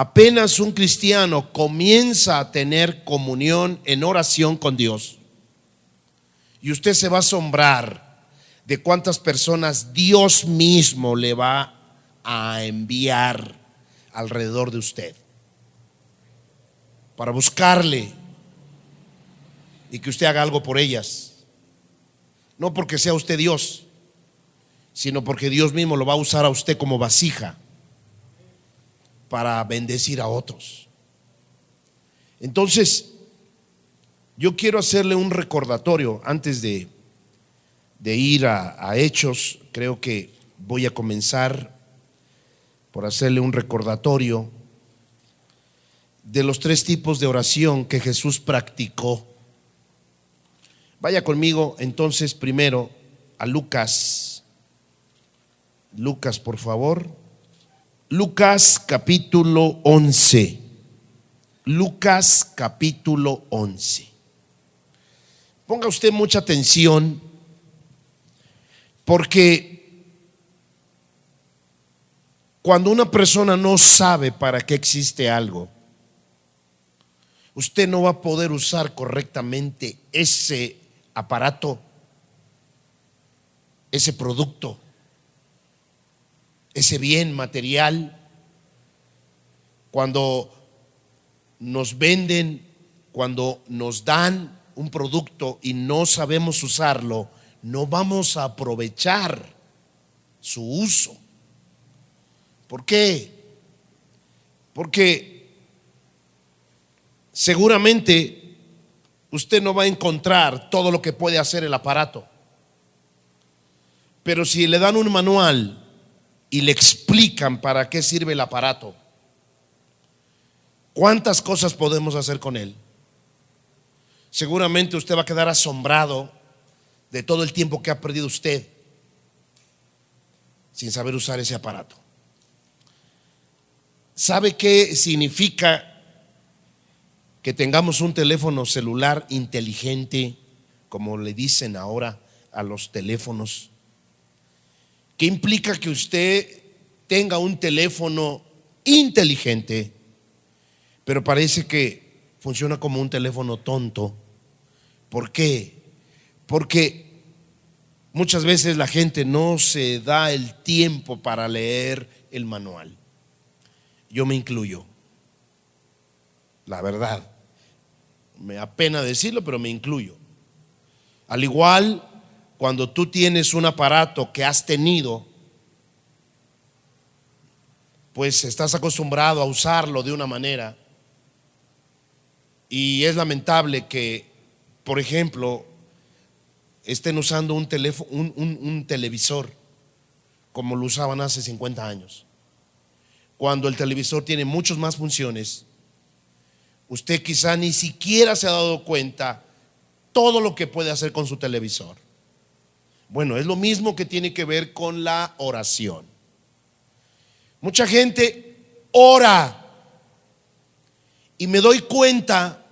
Apenas un cristiano comienza a tener comunión en oración con Dios, y usted se va a asombrar de cuántas personas Dios mismo le va a enviar alrededor de usted para buscarle y que usted haga algo por ellas. No porque sea usted Dios, sino porque Dios mismo lo va a usar a usted como vasija para bendecir a otros. Entonces, yo quiero hacerle un recordatorio antes de ir a Hechos. Creo que voy a comenzar por hacerle un recordatorio de los 3 tipos de oración que Jesús practicó. Vaya conmigo entonces primero a Lucas. Lucas, por favor. Lucas capítulo 11. Lucas capítulo 11. Ponga usted mucha atención, porque cuando una persona no sabe para qué existe algo, usted no va a poder usar correctamente ese aparato, ese producto, ese bien material. Cuando nos venden, cuando nos dan un producto y no sabemos usarlo, no vamos a aprovechar su uso. ¿Por qué? Porque seguramente usted no va a encontrar todo lo que puede hacer el aparato, pero si le dan un manual y le explican para qué sirve el aparato, ¿cuántas cosas podemos hacer con él? Seguramente usted va a quedar asombrado de todo el tiempo que ha perdido usted sin saber usar ese aparato. ¿Sabe qué significa que tengamos un teléfono celular inteligente, como le dicen ahora a los teléfonos? ¿Qué implica que usted tenga un teléfono inteligente, pero parece que funciona como un teléfono tonto? ¿Por qué? Porque muchas veces la gente no se da el tiempo para leer el manual. Yo me incluyo, la verdad. Me da pena decirlo, pero me incluyo. Al igual, cuando tú tienes un aparato que has tenido, pues estás acostumbrado a usarlo de una manera, y es lamentable que, por ejemplo, estén usando un teléfono, un televisor como lo usaban hace 50 años, cuando el televisor tiene muchas más funciones. Usted quizá ni siquiera se ha dado cuenta todo lo que puede hacer con su televisor. Bueno, es lo mismo que tiene que ver con la oración. Mucha gente ora, y me doy cuenta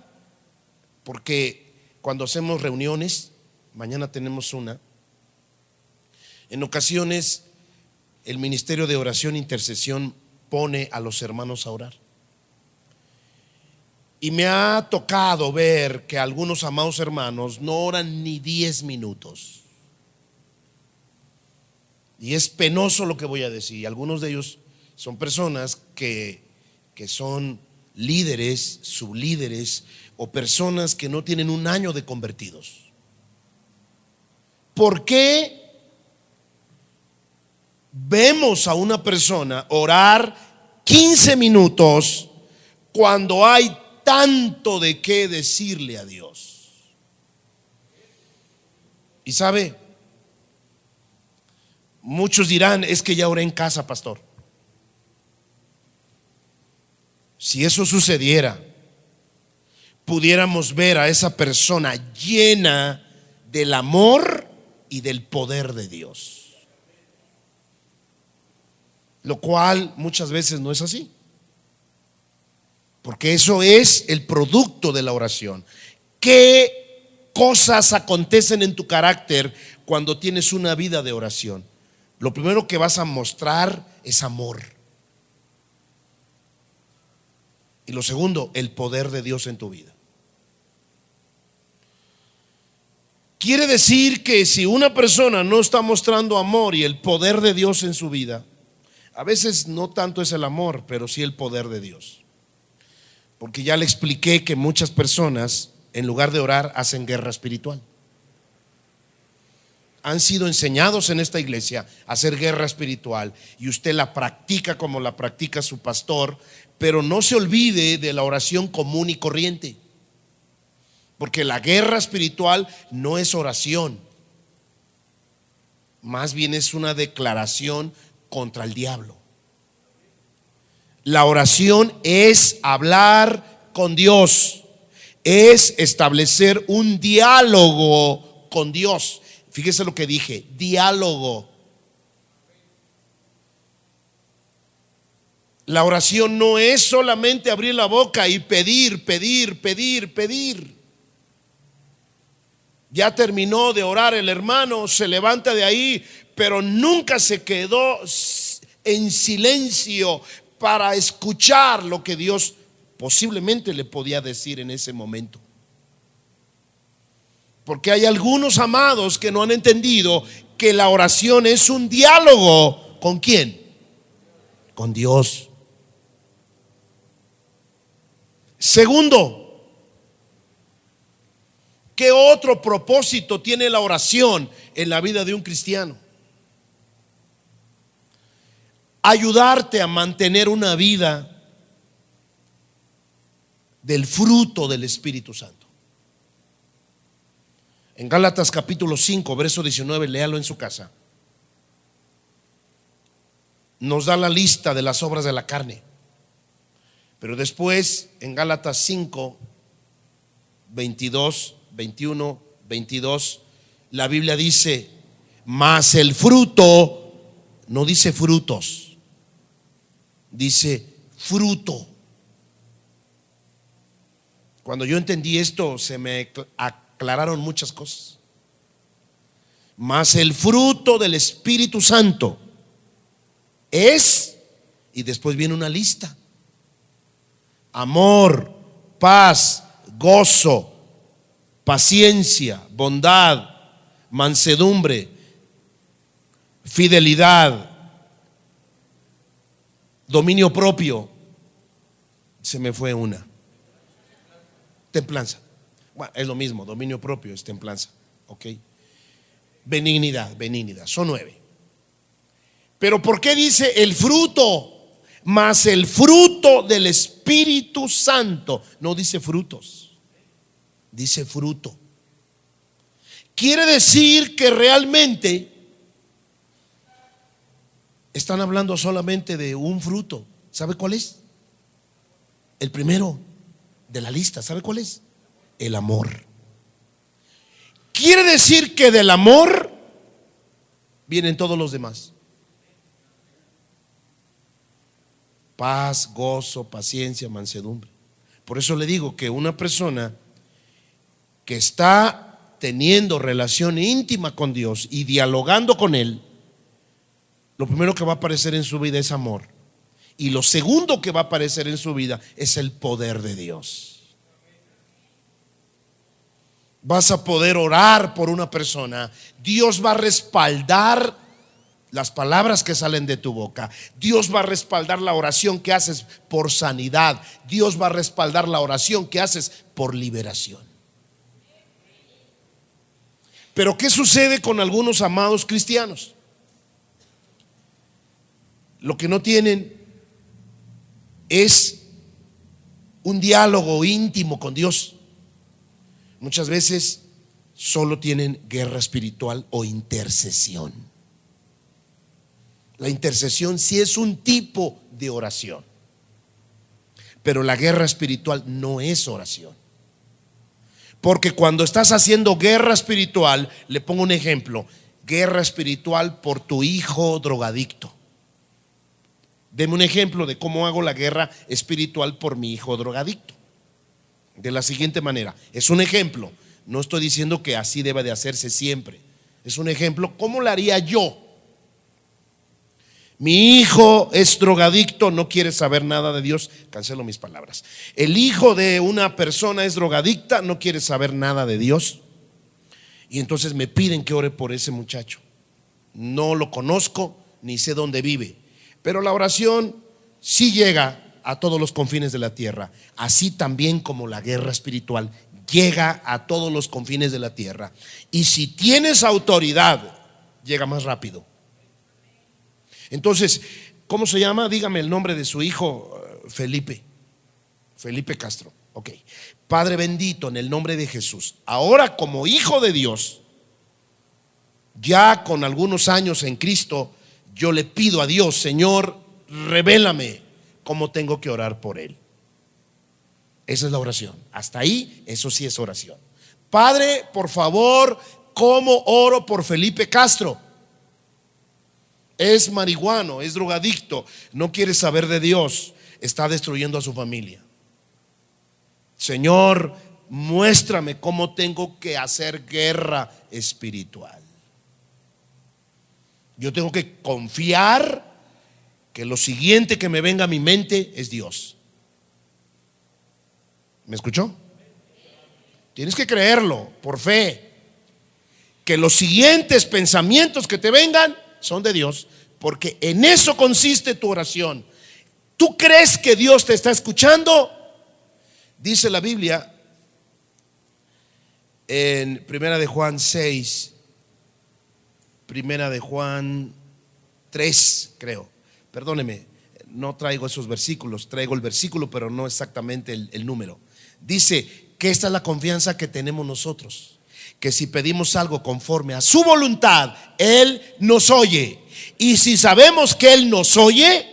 porque cuando hacemos reuniones, mañana tenemos una, en ocasiones el Ministerio de Oración e Intercesión pone a los hermanos a orar. Y me ha tocado ver que algunos amados hermanos no oran ni 10 minutos. Y es penoso lo que voy a decir. Algunos de ellos son personas que son líderes, sublíderes, o personas que no tienen un año de convertidos. ¿Por qué vemos a una persona orar 15 minutos cuando hay tanto de qué decirle a Dios? Y sabe, muchos dirán: es que ya oré en casa, pastor. Si eso sucediera, pudiéramos ver a esa persona llena del amor y del poder de Dios, lo cual muchas veces no es así, porque eso es el producto de la oración. ¿Qué cosas acontecen en tu carácter cuando tienes una vida de oración? Lo primero que vas a mostrar es amor. Y lo segundo, el poder de Dios en tu vida. Quiere decir que si una persona no está mostrando amor y el poder de Dios en su vida, a veces no tanto es el amor, pero sí el poder de Dios. Porque ya le expliqué que muchas personas, en lugar de orar, hacen guerra espiritual. Han sido enseñados en esta iglesia a hacer guerra espiritual y usted la practica como la practica su pastor, pero no se olvide de la oración común y corriente, porque la guerra espiritual no es oración, más bien es una declaración contra el diablo. La oración es hablar con Dios, es establecer un diálogo con Dios. Fíjese lo que dije, diálogo. La oración no es solamente abrir la boca y pedir, pedir, pedir, pedir. Ya terminó de orar el hermano, se levanta de ahí, pero nunca se quedó en silencio para escuchar lo que Dios posiblemente le podía decir en ese momento. Porque hay algunos amados que no han entendido que la oración es un diálogo. ¿Con quién? Con Dios. Segundo, ¿qué otro propósito tiene la oración en la vida de un cristiano? Ayudarte a mantener una vida del fruto del Espíritu Santo. En Gálatas capítulo 5, verso 19, léalo en su casa. Nos da la lista de las obras de la carne. Pero después, en Gálatas 5, 22, 21, 22, la Biblia dice: mas el fruto, no dice frutos, dice fruto. Cuando yo entendí esto, se me aclararon muchas cosas. Mas el fruto del Espíritu Santo es, y después viene una lista: amor, paz, gozo, paciencia, bondad, mansedumbre, fidelidad, dominio propio. Se me fue una. Templanza. Bueno, es lo mismo, dominio propio es templanza. Ok. Benignidad, benignidad. Son 9. Pero ¿por qué dice el fruto? Mas el fruto del Espíritu Santo. No dice frutos, dice fruto. Quiere decir que realmente están hablando solamente de un fruto. ¿Sabe cuál es? El primero de la lista. ¿Sabe cuál es? El amor. Quiere decir que del amor vienen todos los demás: paz, gozo, paciencia, mansedumbre. Por eso le digo que una persona que está teniendo relación íntima con Dios y dialogando con Él, lo primero que va a aparecer en su vida es amor. Y lo segundo que va a aparecer en su vida es el poder de Dios. Vas a poder orar por una persona. Dios va a respaldar las palabras que salen de tu boca. Dios va a respaldar la oración que haces por sanidad. Dios va a respaldar la oración que haces por liberación. Pero ¿qué sucede con algunos amados cristianos? Lo que no tienen es un diálogo íntimo con Dios. Muchas veces solo tienen guerra espiritual o intercesión. La intercesión sí es un tipo de oración, pero la guerra espiritual no es oración. Porque cuando estás haciendo guerra espiritual, le pongo un ejemplo: guerra espiritual por tu hijo drogadicto. Deme un ejemplo de cómo hago la guerra espiritual por mi hijo drogadicto. De la siguiente manera, es un ejemplo, no estoy diciendo que así deba de hacerse siempre. Es un ejemplo, ¿cómo lo haría yo? Mi hijo es drogadicto, no quiere saber nada de Dios. Cancelo mis palabras. El hijo de una persona es drogadicta, no quiere saber nada de Dios. Y entonces me piden que ore por ese muchacho. No lo conozco, ni sé dónde vive, pero la oración sí llega a todos los confines de la tierra, así también como la guerra espiritual llega a todos los confines de la tierra. Y si tienes autoridad, llega más rápido. Entonces, ¿cómo se llama? Dígame el nombre de su hijo. Felipe Castro. Ok. Padre bendito, en el nombre de Jesús, ahora como hijo de Dios, ya con algunos años en Cristo, yo le pido a Dios: Señor, revélame cómo tengo que orar por él. Esa es la oración. Hasta ahí, eso sí es oración. Padre, por favor, ¿cómo oro por Felipe Castro? Es marihuano, es drogadicto, no quiere saber de Dios, está destruyendo a su familia. Señor, muéstrame cómo tengo que hacer guerra espiritual. Yo tengo que confiar que lo siguiente que me venga a mi mente es Dios. ¿Me escuchó? Tienes que creerlo por fe, que los siguientes pensamientos que te vengan son de Dios, porque en eso consiste tu oración. ¿Tú crees que Dios te está escuchando? Dice la Biblia en Primera de Juan 6, Primera de Juan 3, creo. Perdóneme, no traigo esos versículos, traigo el versículo, pero no exactamente el número. Dice que esta es la confianza que tenemos nosotros, que si pedimos algo conforme a su voluntad, Él nos oye. Y si sabemos que Él nos oye,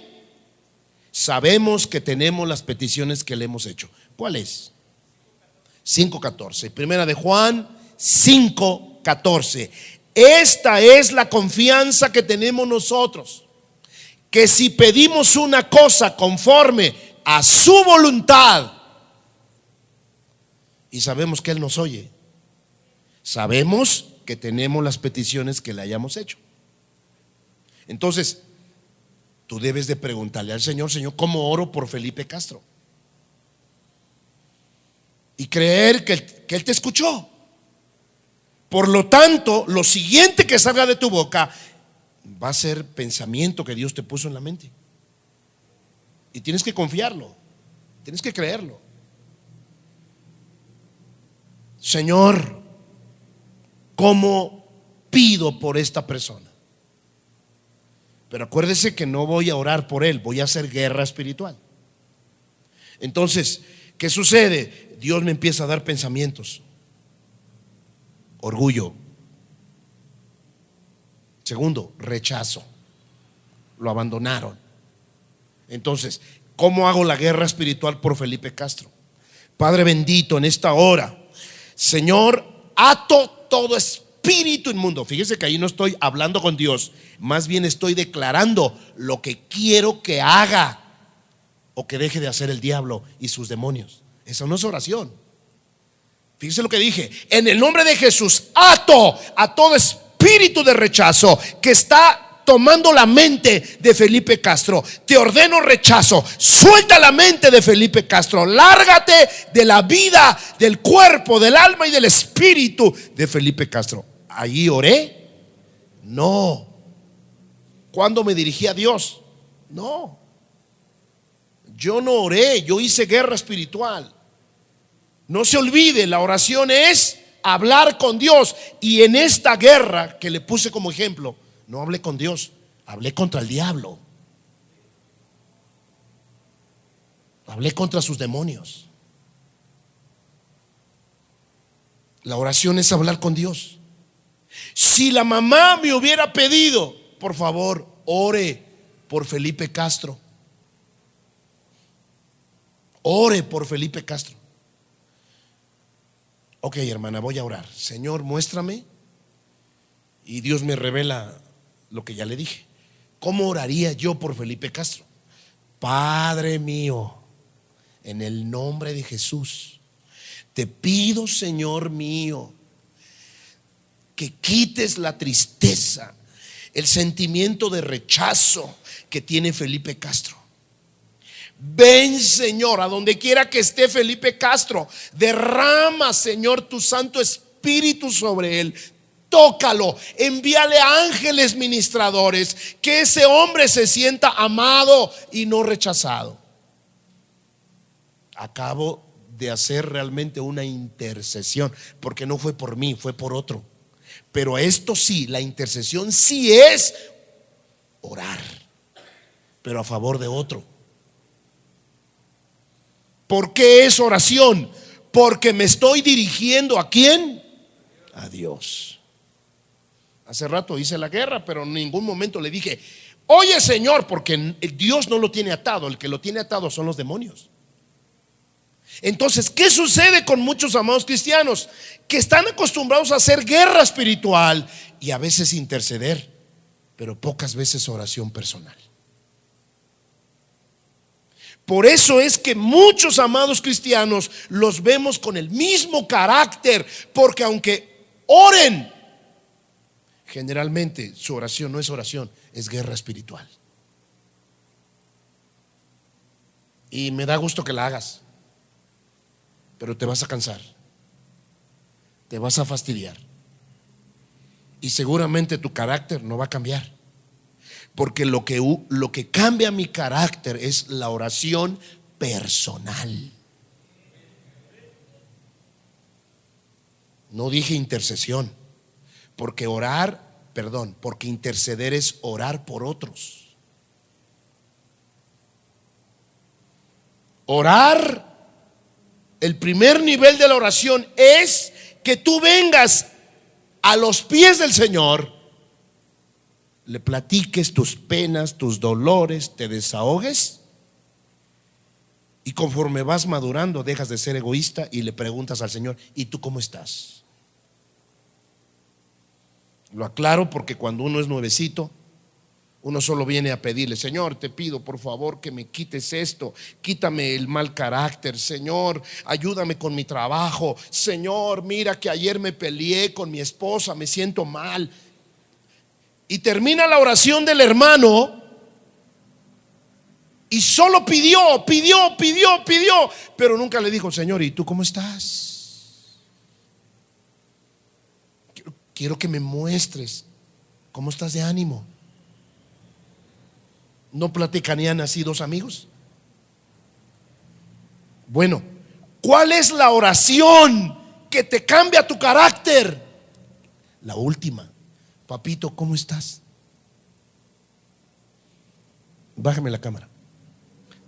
sabemos que tenemos las peticiones que le hemos hecho. ¿Cuál es? 5:14. Primera de Juan 5:14. Esta es la confianza que tenemos nosotros, que si pedimos una cosa conforme a su voluntad, y sabemos que Él nos oye, sabemos que tenemos las peticiones que le hayamos hecho. Entonces, tú debes de preguntarle al Señor: Señor, ¿cómo oro por Felipe Castro? Y creer que Él te escuchó. Por lo tanto, lo siguiente que salga de tu boca va a ser pensamiento que Dios te puso en la mente. Y tienes que confiarlo, tienes que creerlo. Señor, ¿cómo pido por esta persona? Pero acuérdese que no voy a orar por él, voy a hacer guerra espiritual. Entonces, ¿qué sucede? Dios me empieza a dar pensamientos. Orgullo. Segundo, rechazo. Lo abandonaron. Entonces, ¿cómo hago la guerra espiritual por Felipe Castro? Padre bendito, en esta hora, Señor, ato todo espíritu inmundo. Fíjese que ahí no estoy hablando con Dios, más bien estoy declarando lo que quiero que haga o que deje de hacer el diablo y sus demonios. Eso no es oración. Fíjese lo que dije: en el nombre de Jesús, ato a todo espíritu de rechazo que está tomando la mente de Felipe Castro. Te ordeno rechazo, suelta la mente de Felipe Castro, lárgate de la vida, del cuerpo, del alma y del espíritu de Felipe Castro. Allí oré. No. ¿Cuándo me dirigí a Dios? No. Yo no oré, yo hice guerra espiritual. No se olvide, la oración es hablar con Dios. Y en esta guerra que le puse como ejemplo, no hablé con Dios, hablé contra el diablo, hablé contra sus demonios. La oración es hablar con Dios. Si la mamá me hubiera pedido: por favor, ore por Felipe Castro, ore por Felipe Castro. Ok, hermana, voy a orar. Señor, muéstrame. Y Dios me revela lo que ya le dije. ¿Cómo oraría yo por Felipe Castro? Padre mío, en el nombre de Jesús, te pido, Señor mío, que quites la tristeza el sentimiento de rechazo que tiene Felipe Castro. Ven, Señor, a donde quiera que esté Felipe Castro, derrama, Señor, tu Santo Espíritu sobre él. Tócalo, envíale ángeles ministradores, que ese hombre se sienta amado y no rechazado. Acabo de hacer realmente una intercesión, porque no fue por mí, fue por otro. Pero esto sí, la intercesión sí es orar, pero a favor de otro. ¿Por qué es oración? Porque me estoy dirigiendo ¿a quién? A Dios. Hace rato hice la guerra, pero en ningún momento le dije, oye, Señor, porque Dios no lo tiene atado. El que lo tiene atado son los demonios. Entonces, ¿qué sucede con muchos amados cristianos? Que están acostumbrados a hacer guerra espiritual y a veces interceder, pero pocas veces oración personal. Por eso es que muchos amados cristianos los vemos con el mismo carácter, porque aunque oren, generalmente su oración no es oración, es guerra espiritual. Y me da gusto que la hagas, pero te vas a cansar, te vas a fastidiar y seguramente tu carácter no va a cambiar. Porque lo que cambia mi carácter es la oración personal. No dije intercesión, porque porque interceder es orar por otros. Orar, el primer nivel de la oración es que tú vengas a los pies del Señor, le platiques tus penas, tus dolores, te desahogues, y conforme vas madurando dejas de ser egoísta y le preguntas al Señor, ¿y tú cómo estás? Lo aclaro porque cuando uno es nuevecito, uno solo viene a pedirle, Señor, te pido por favor que me quites esto, quítame el mal carácter, Señor, ayúdame con mi trabajo, Señor, mira que ayer me peleé con mi esposa, me siento mal. Y termina la oración del hermano y solo pidió, pero nunca le dijo, Señor, ¿y tú cómo estás? Quiero que me muestres cómo estás de ánimo. ¿No platicarían así dos amigos? Bueno, ¿cuál es la oración que te cambia tu carácter? La última. Papito, ¿cómo estás? Bájame la cámara.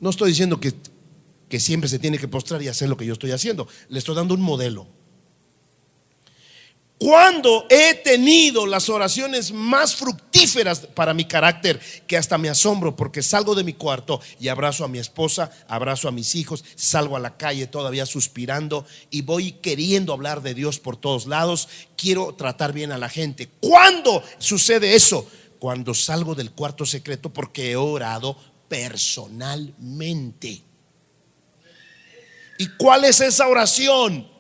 No estoy diciendo que siempre se tiene que postrar y hacer lo que yo estoy haciendo. Le estoy dando un modelo. Cuando he tenido las oraciones más fructíferas para mi carácter, que hasta me asombro porque salgo de mi cuarto y abrazo a mi esposa, abrazo a mis hijos, salgo a la calle todavía suspirando y voy queriendo hablar de Dios por todos lados, quiero tratar bien a la gente. ¿Cuándo sucede eso? Cuando salgo del cuarto secreto porque he orado personalmente. ¿Y cuál es esa oración?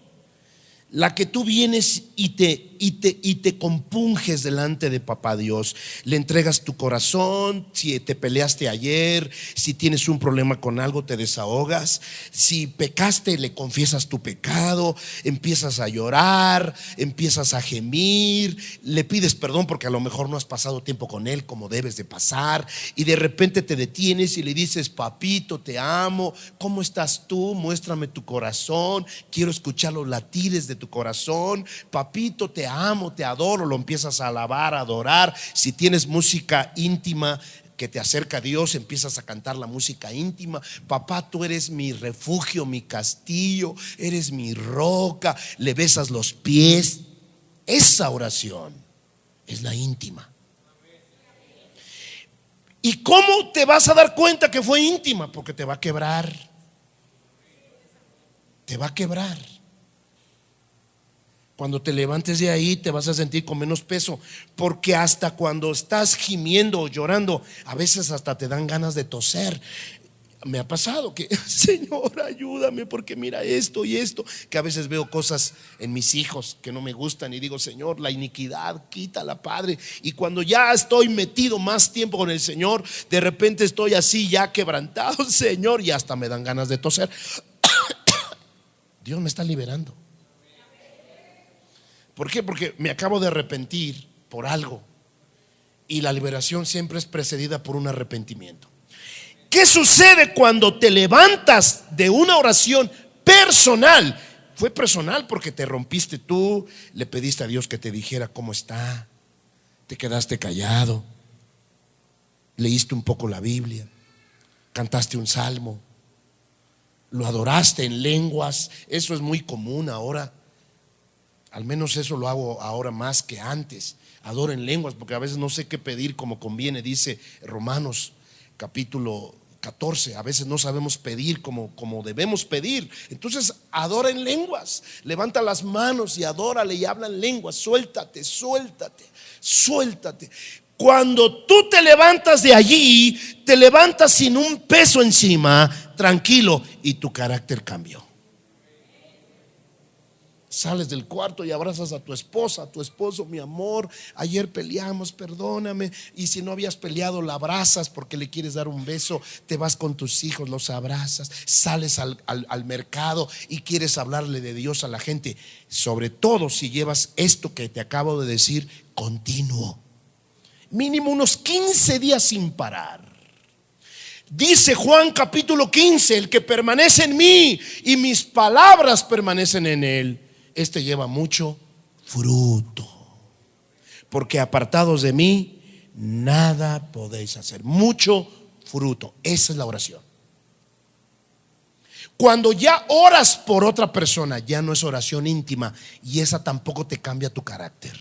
La que tú vienes y te compunges delante de Papá Dios. Le entregas tu corazón. Si te peleaste ayer, si tienes un problema con algo, te desahogas. Si pecaste, le confiesas tu pecado. Empiezas a llorar, empiezas a gemir, le pides perdón porque a lo mejor no has pasado tiempo con él como debes de pasar, y de repente te detienes y le dices, papito, te amo, ¿cómo estás tú? Muéstrame tu corazón, quiero escuchar los latides de tu corazón. Papito, te amo, te adoro. Lo empiezas a alabar, a adorar. Si tienes música íntima que te acerca a Dios, empiezas a cantar la música íntima. Papá, tú eres mi refugio, mi castillo, eres mi roca. Le besas los pies. Esa oración es la íntima. ¿Y cómo te vas a dar cuenta que fue íntima? Porque te va a quebrar. Te va a quebrar. Cuando te levantes de ahí te vas a sentir con menos peso, porque hasta cuando estás gimiendo o llorando, a veces hasta te dan ganas de toser. Me ha pasado que, Señor, ayúdame porque mira esto y esto, que a veces veo cosas en mis hijos que no me gustan y digo, Señor, la iniquidad, quítala, Padre. Y cuando ya estoy metido más tiempo con el Señor, de repente estoy así ya quebrantado, Señor, y hasta me dan ganas de toser. Dios me está liberando. ¿Por qué? Porque me acabo de arrepentir por algo, y la liberación siempre es precedida por un arrepentimiento. ¿Qué sucede cuando te levantas de una oración personal? Fue personal porque te rompiste tú, le pediste a Dios que te dijera cómo está, te quedaste callado, leíste un poco la Biblia, cantaste un salmo, lo adoraste en lenguas. Eso es muy común ahora. Al menos eso lo hago ahora más que antes. Adoro en lenguas porque a veces no sé qué pedir como conviene. Dice Romanos capítulo 14, a veces no sabemos pedir como debemos pedir. Entonces adora en lenguas, levanta las manos y adórale y habla en lenguas. Suéltate, suéltate, suéltate. Cuando tú te levantas de allí, te levantas sin un peso encima, tranquilo, y tu carácter cambió. Sales del cuarto y abrazas a tu esposa, a tu esposo, mi amor, ayer peleamos, perdóname. Y si no habías peleado, la abrazas porque le quieres dar un beso. Te vas con tus hijos, los abrazas. Sales al mercado y quieres hablarle de Dios a la gente. Sobre todo si llevas esto que te acabo de decir continuo, mínimo unos 15 días sin parar. Dice Juan capítulo 15: el que permanece en mí y mis palabras permanecen en él, este lleva mucho fruto, porque apartados de mí nada podéis hacer. Mucho fruto. Esa es la oración. Cuando ya oras por otra persona, ya no es oración íntima, y esa tampoco te cambia tu carácter.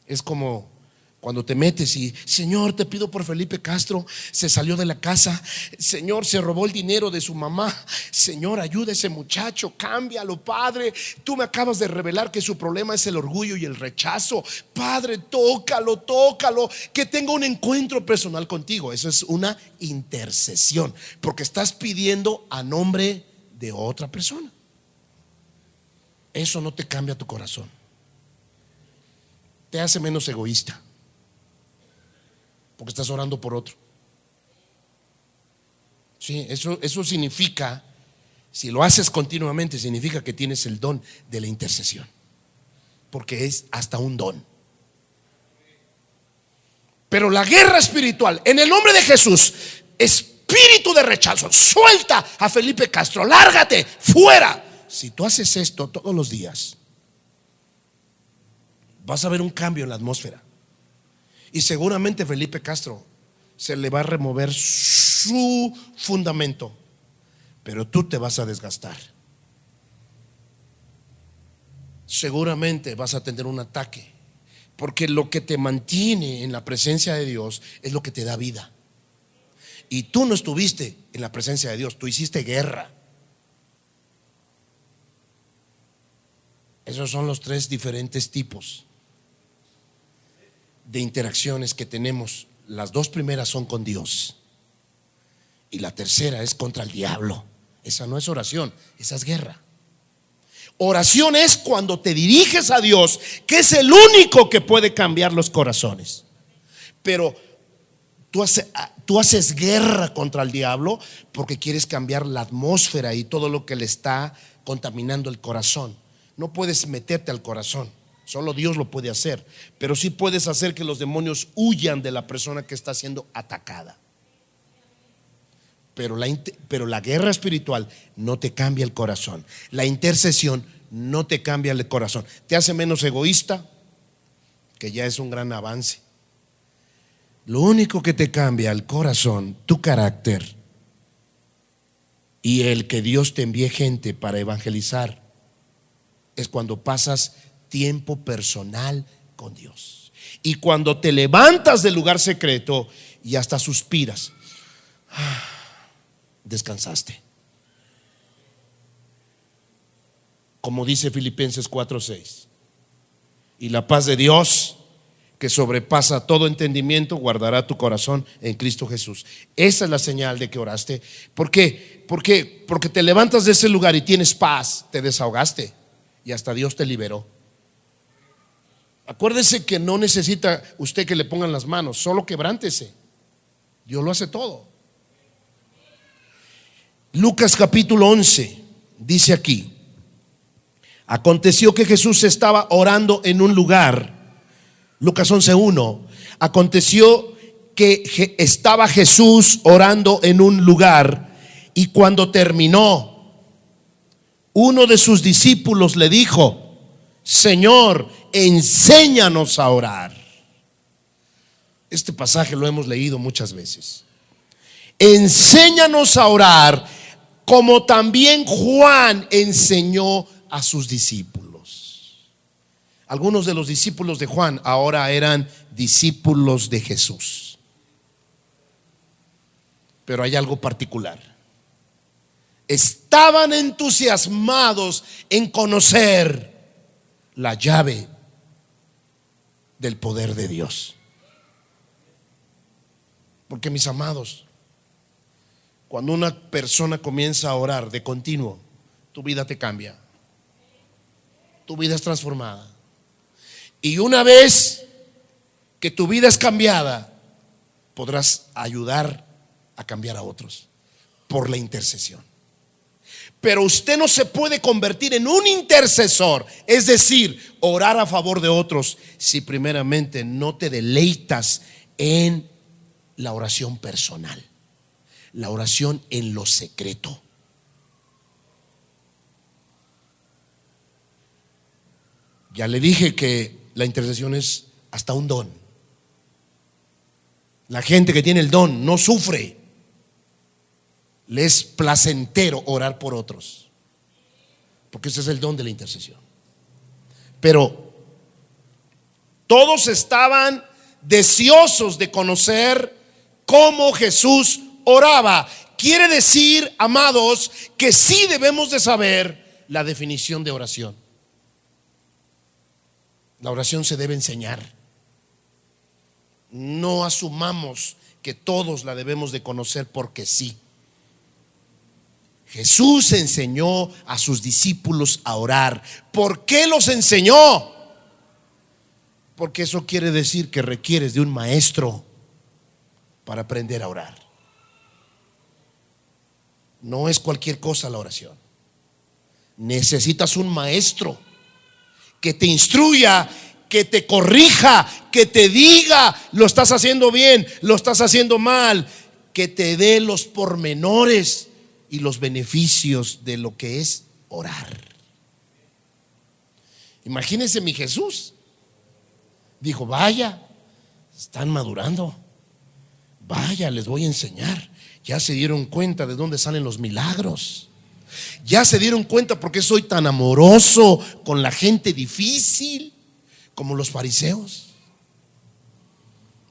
Es como cuando te metes y, Señor, te pido por Felipe Castro, se salió de la casa, Señor, se robó el dinero de su mamá, Señor, ayuda a ese muchacho, cámbialo, Padre. Tú me acabas de revelar que su problema es el orgullo y el rechazo, Padre, tócalo, tócalo, que tenga un encuentro personal contigo. Eso es una intercesión, porque estás pidiendo a nombre de otra persona. Eso no te cambia tu corazón, te hace menos egoísta, porque estás orando por otro. Sí, eso significa, si lo haces continuamente, significa que tienes el don de la intercesión, porque es hasta un don. Pero la guerra espiritual, en el nombre de Jesús, espíritu de rechazo, suelta a Felipe Castro, lárgate, fuera. Si tú haces esto todos los días, vas a ver un cambio en la atmósfera. Y seguramente Felipe Castro se le va a remover su fundamento, pero tú te vas a desgastar. Seguramente vas a tener un ataque, porque lo que te mantiene en la presencia de Dios es lo que te da vida. Y tú no estuviste en la presencia de Dios, tú hiciste guerra. Esos son los tres diferentes tipos de interacciones que tenemos. Las dos primeras son con Dios y la tercera es contra el diablo. Esa no es oración, esa es guerra. Oración es cuando te diriges a Dios, que es el único que puede cambiar los corazones. Pero tú haces guerra contra el diablo porque quieres cambiar la atmósfera y todo lo que le está contaminando el corazón. No puedes meterte al corazón, solo Dios lo puede hacer, pero sí puedes hacer que los demonios huyan de la persona que está siendo atacada. Pero la guerra espiritual no te cambia el corazón. La intercesión no te cambia el corazón. Te hace menos egoísta, que ya es un gran avance. Lo único que te cambia el corazón, tu carácter, y el que Dios te envíe gente para evangelizar, es cuando pasas tiempo personal con Dios. Y cuando te levantas del lugar secreto y hasta suspiras, descansaste. Como dice Filipenses 4:6, y la paz de Dios, que sobrepasa todo entendimiento, guardará tu corazón en Cristo Jesús. Esa es la señal de que oraste. ¿Por qué? Porque te levantas de ese lugar y tienes paz, te desahogaste y hasta Dios te liberó. Acuérdese que no necesita usted que le pongan las manos, solo quebrántese. Dios lo hace todo. Lucas capítulo 11 dice aquí: aconteció que Jesús estaba orando en un lugar. Lucas 11:1. Aconteció que estaba Jesús orando en un lugar, y cuando terminó, uno de sus discípulos le dijo: Señor, enséñanos a orar. Este pasaje lo hemos leído muchas veces. Enséñanos a orar, como también Juan enseñó a sus discípulos. Algunos de los discípulos de Juan ahora eran discípulos de Jesús. Pero hay algo particular. Estaban entusiasmados en conocer la llave del poder de Dios. Porque, mis amados, cuando una persona comienza a orar de continuo, tu vida te cambia. Tu vida es transformada. Y una vez que tu vida es cambiada, podrás ayudar a cambiar a otros por la intercesión. Pero usted no se puede convertir en un intercesor, es decir, orar a favor de otros, si primeramente no te deleitas en la oración personal, la oración en lo secreto. Ya le dije que la intercesión es hasta un don. La gente que tiene el don no sufre. Le es placentero orar por otros, porque ese es el don de la intercesión. Pero todos estaban deseosos de conocer cómo Jesús oraba. Quiere decir, amados, que sí debemos de saber la definición de oración. La oración se debe enseñar. No asumamos que todos la debemos de conocer porque sí. Jesús enseñó a sus discípulos a orar. ¿Por qué los enseñó? Porque eso quiere decir que requieres de un maestro para aprender a orar. No es cualquier cosa la oración. Necesitas un maestro que te instruya, que te corrija, que te diga: lo estás haciendo bien, lo estás haciendo mal, que te dé los pormenores y los beneficios de lo que es orar. Imagínense, mi Jesús dijo: vaya, están madurando, vaya, les voy a enseñar. Ya se dieron cuenta de dónde salen los milagros. Ya se dieron cuenta por qué soy tan amoroso con la gente difícil, como los fariseos.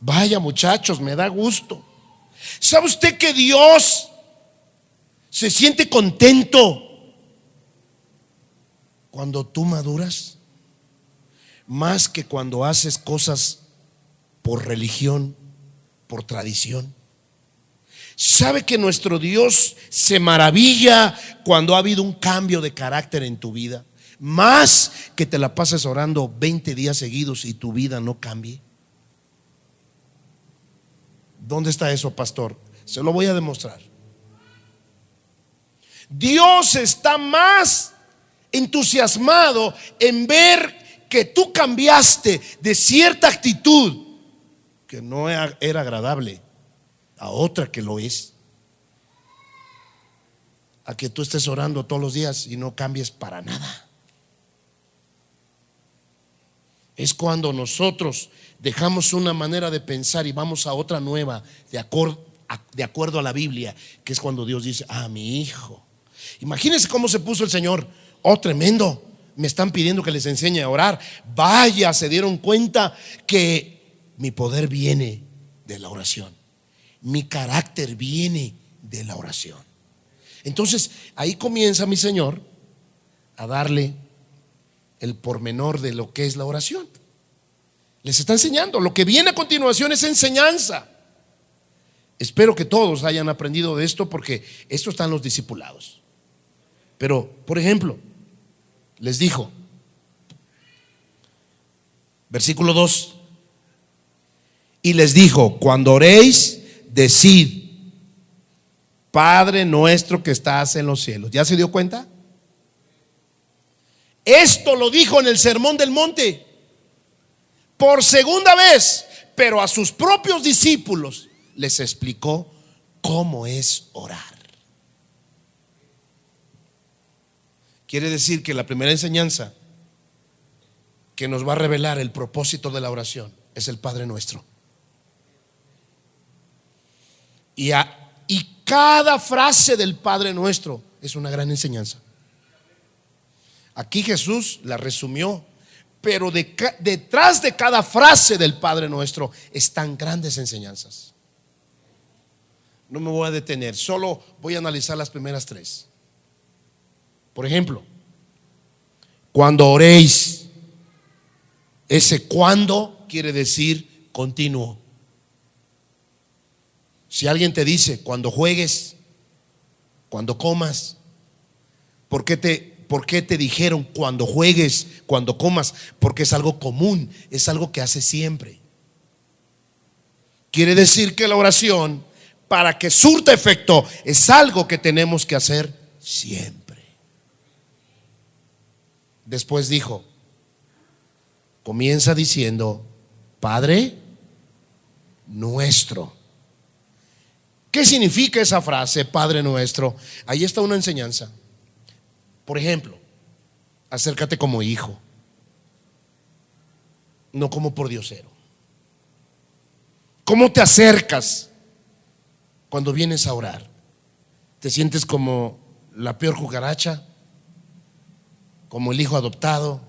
Vaya, muchachos, me da gusto. ¿Sabe usted que Dios se siente contento cuando tú maduras? Más que cuando haces cosas por religión, por tradición. ¿Sabe que nuestro Dios se maravilla cuando ha habido un cambio de carácter en tu vida? Más que te la pases orando 20 días seguidos y tu vida no cambie. ¿Dónde está eso, pastor? Se lo voy a demostrar. Dios está más entusiasmado en ver que tú cambiaste de cierta actitud que no era agradable a otra que lo es, a que tú estés orando todos los días y no cambies para nada. Es cuando nosotros dejamos una manera de pensar y vamos a otra nueva, de acuerdo a la Biblia, que es cuando Dios dice: ah, mi hijo. Imagínense cómo se puso el Señor. Oh, tremendo, me están pidiendo que les enseñe a orar. Vaya, se dieron cuenta que mi poder viene de la oración. Mi carácter viene de la oración. Entonces ahí comienza mi Señor a darle el pormenor de lo que es la oración. Les está enseñando. Lo que viene a continuación es enseñanza. Espero que todos hayan aprendido de esto, porque esto está en los discipulados. Pero, por ejemplo, les dijo, versículo 2, y les dijo: cuando oréis, decid: Padre nuestro que estás en los cielos. ¿Ya se dio cuenta? Esto lo dijo en el Sermón del Monte por segunda vez, pero a sus propios discípulos les explicó cómo es orar. Quiere decir que la primera enseñanza que nos va a revelar el propósito de la oración es el Padre Nuestro. Y cada frase del Padre Nuestro es una gran enseñanza. Aquí Jesús la resumió, pero detrás de cada frase del Padre Nuestro están grandes enseñanzas. No me voy a detener, solo voy a analizar las primeras tres. Por ejemplo, cuando oréis, ese cuando quiere decir continuo. Si alguien te dice cuando juegues, cuando comas, ¿por qué te dijeron cuando juegues, cuando comas? Porque es algo común, es algo que hace siempre. Quiere decir que la oración, para que surta efecto, es algo que tenemos que hacer siempre. Después dijo, comienza diciendo: Padre nuestro. ¿Qué significa esa frase, Padre nuestro? Ahí está una enseñanza. Por ejemplo, acércate como hijo, no como pordiosero. ¿Cómo te acercas cuando vienes a orar? ¿Te sientes como la peor cucaracha? ¿Como el hijo adoptado?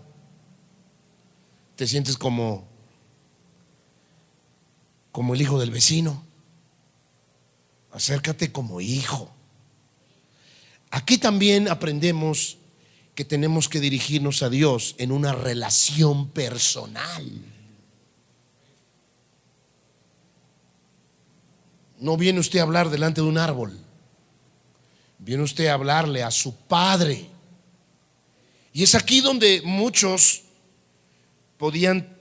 ¿Te sientes como el hijo del vecino? Acércate como hijo. Aquí también aprendemos que tenemos que dirigirnos a Dios en una relación personal. No viene usted a hablar delante de un árbol, viene usted a hablarle a su Padre. Y es aquí donde muchos podían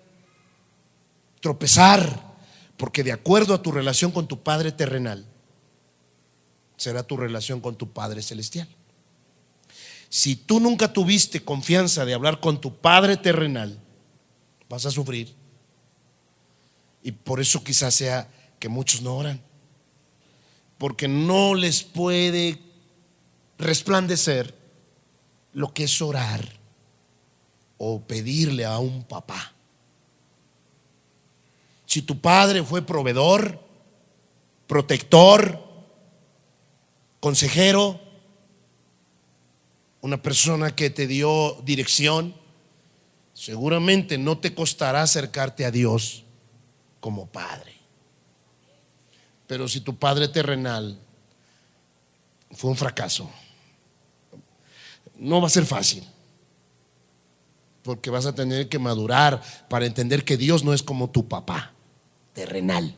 tropezar, porque de acuerdo a tu relación con tu Padre terrenal, será tu relación con tu Padre celestial. Si tú nunca tuviste confianza de hablar con tu Padre terrenal, vas a sufrir. Y por eso quizás sea que muchos no oran, porque no les puede resplandecer lo que es orar o pedirle a un papá. Si tu padre fue proveedor, protector, consejero, una persona que te dio dirección, seguramente no te costará acercarte a Dios como padre. Pero si tu padre terrenal fue un fracaso, no va a ser fácil, porque vas a tener que madurar para entender que Dios no es como tu papá terrenal.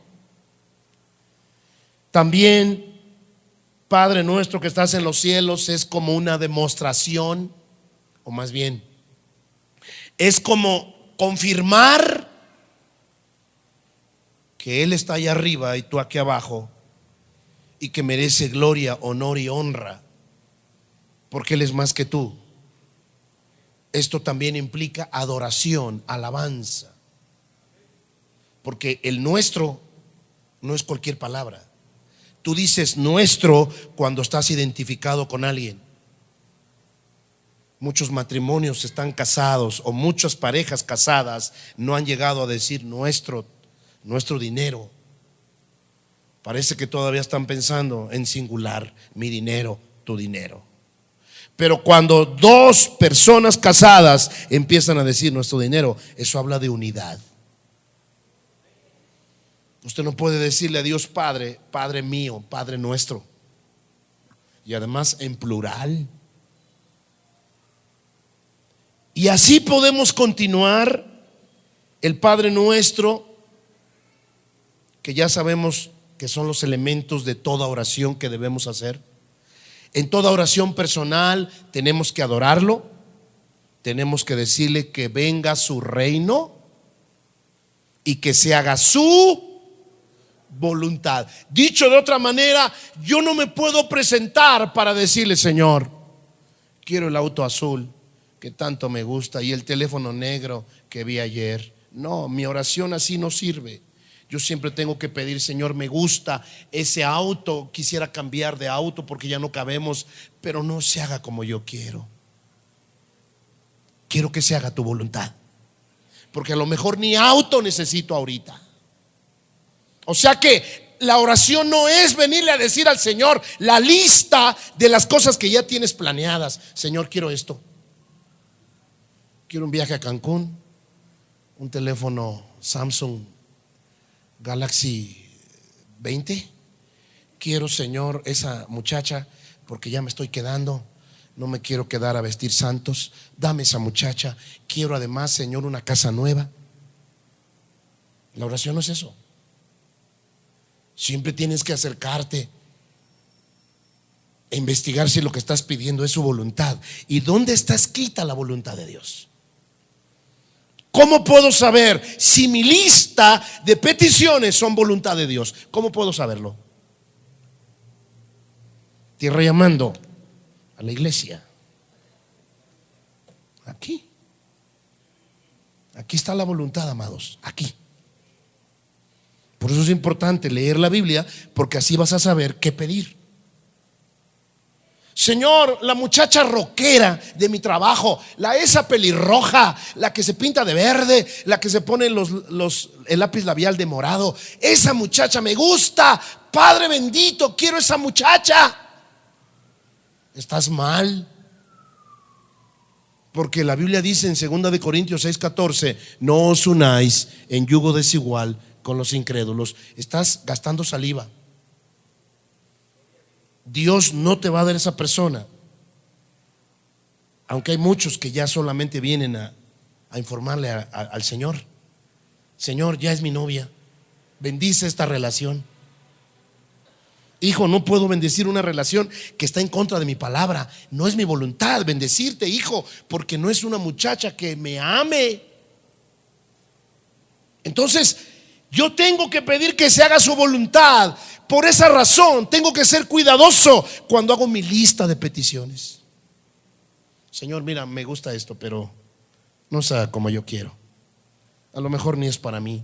También, Padre nuestro que estás en los cielos, es como una demostración, o más bien, es como confirmar que Él está allá arriba y tú aquí abajo, y que merece gloria, honor y honra, porque Él es más que tú. Esto también implica adoración, alabanza, porque el nuestro no es cualquier palabra. Tú dices nuestro cuando estás identificado con alguien. Muchos matrimonios están casados, o muchas parejas casadas no han llegado a decir nuestro dinero. Parece que todavía están pensando en singular: mi dinero, tu dinero. Pero cuando dos personas casadas empiezan a decir nuestro dinero, eso habla de unidad. Usted no puede decirle a Dios Padre, Padre mío, Padre nuestro, y además en plural. Y así podemos continuar El Padre Nuestro, que ya sabemos que son los elementos de toda oración que debemos hacer. En toda oración personal tenemos que adorarlo, tenemos que decirle que venga su reino y que se haga su voluntad. Dicho de otra manera, yo no me puedo presentar para decirle: Señor, quiero el auto azul que tanto me gusta y el teléfono negro que vi ayer. No, mi oración así no sirve. Yo siempre tengo que pedir: Señor, me gusta ese auto, quisiera cambiar de auto porque ya no cabemos, pero no se haga como yo quiero. Quiero que se haga tu voluntad, porque a lo mejor ni auto necesito ahorita. O sea que la oración no es venirle a decir al Señor la lista de las cosas que ya tienes planeadas. Señor, quiero esto. Quiero un viaje a Cancún, un teléfono Samsung Galaxy 20. Quiero, Señor, esa muchacha, porque ya me estoy quedando. No me quiero quedar a vestir santos. Dame esa muchacha. Quiero además, Señor, una casa nueva. La oración no es eso. Siempre tienes que acercarte e investigar si lo que estás pidiendo es su voluntad. ¿Y dónde está escrita la voluntad de Dios? ¿Cómo puedo saber si mi lista de peticiones son voluntad de Dios? ¿Cómo puedo saberlo? Tierra llamando a la iglesia. Aquí está la voluntad, amados. Aquí. Por eso es importante leer la Biblia, porque así vas a saber qué pedir. Señor, la muchacha rockera de mi trabajo, esa pelirroja, la que se pinta de verde, la que se pone el lápiz labial de morado, esa muchacha me gusta. Padre bendito, quiero esa muchacha. Estás mal, porque la Biblia dice en 2 de Corintios 6:14: no os unáis en yugo desigual con los incrédulos. Estás gastando saliva. Dios no te va a dar esa persona, aunque hay muchos que ya solamente vienen a informarle al Señor: Señor, ya es mi novia, bendice esta relación. Hijo, no puedo bendecir una relación que está en contra de mi palabra. No es mi voluntad bendecirte, hijo, porque no es una muchacha que me ame. Entonces yo tengo que pedir que se haga su voluntad. Por esa razón tengo que ser cuidadoso cuando hago mi lista de peticiones. Señor, mira, me gusta esto, pero no sea como yo quiero. A lo mejor ni es para mí.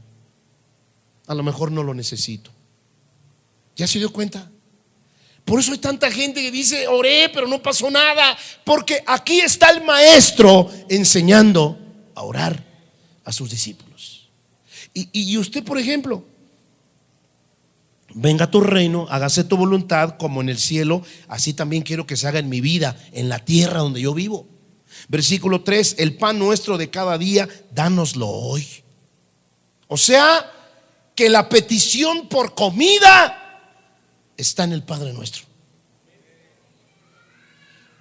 A lo mejor no lo necesito. ¿Ya se dio cuenta? Por eso hay tanta gente que dice: oré, pero no pasó nada. Porque aquí está el maestro enseñando a orar a sus discípulos. Y usted, por ejemplo, venga tu reino, hágase tu voluntad como en el cielo, así también quiero que se haga en mi vida, en la tierra donde yo vivo. Versículo 3: el pan nuestro de cada día, dánoslo hoy. O sea, que la petición por comida está en el Padre Nuestro.